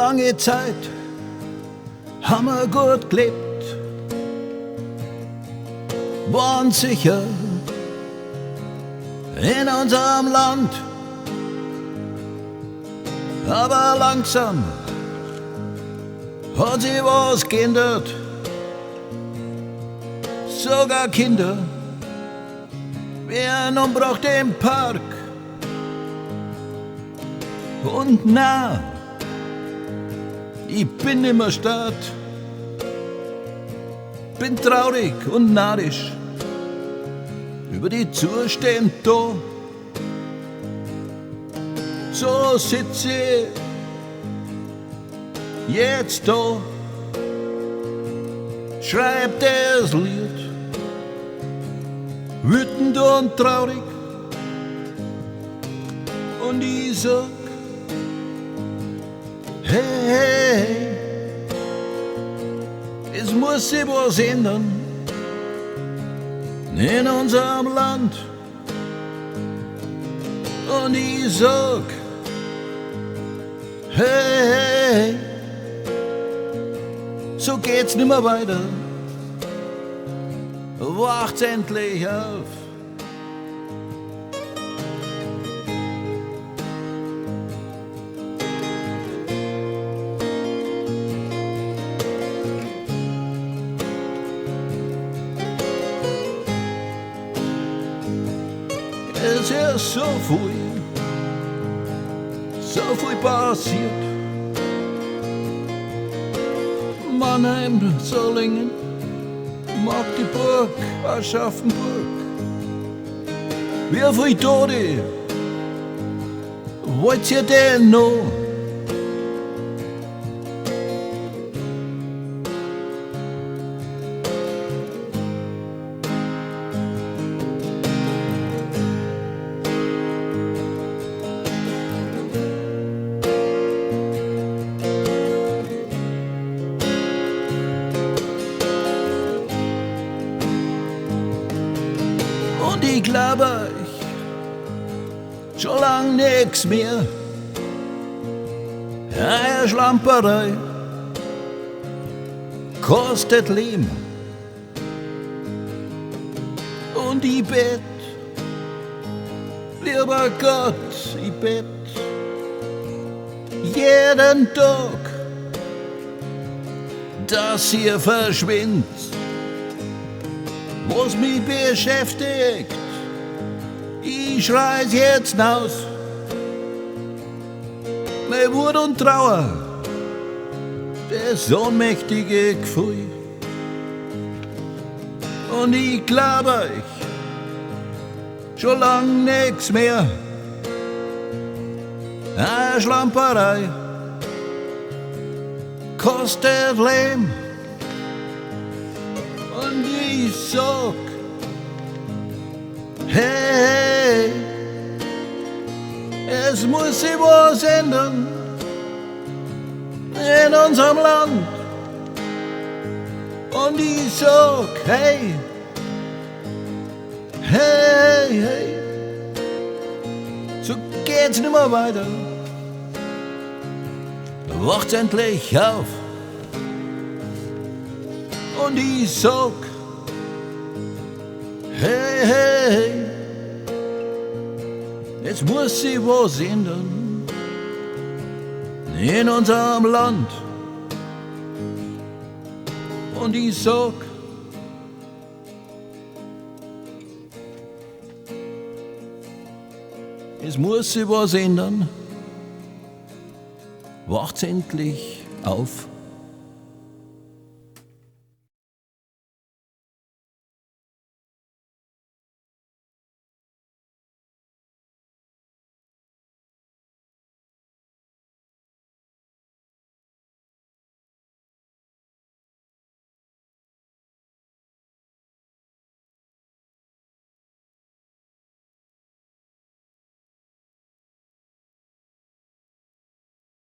Lange Zeit haben wir gut gelebt, waren sicher in unserem Land. Aber langsam hat sich was geändert. Sogar Kinder werden umgebracht im Park. Und na, ich bin immer Stadt, bin traurig und neidisch über die Zustände da. So sitze ich jetzt da, schreib das Lied, wütend und traurig, und ich sag, hey, hey, es muss sich was ändern in unserem Land. Und ich sag, hey, hey, so geht's nimmer weiter. Wacht's endlich auf. Es ist so viel passiert. Mannheim, Solingen, Magdeburg, Aschaffenburg. Wie viel Tote wollt ihr denn noch? Und ich glaube euch, schon lang nix mehr. Eine Schlamperei kostet Leben. Und ich bett, lieber Gott, ich bett jeden Tag, dass ihr verschwindet. Was mich beschäftigt, ich schrei's jetzt aus. Meine Wut und Trauer, das ohnmächtige Gefühl. Und ich glaub euch, schon lang nix mehr. Eine Schlamperei kostet Leben. Und ich sag, hey, es muss sich was ändern in unserem Land. Und ich sag, hey, hey, hey, so geht's nimmer weiter. Wacht's endlich auf. Und ich sag, hey, hey, es muss sich was ändern in unserem Land. Und ich sag, es muss sich was ändern. Wacht's endlich auf.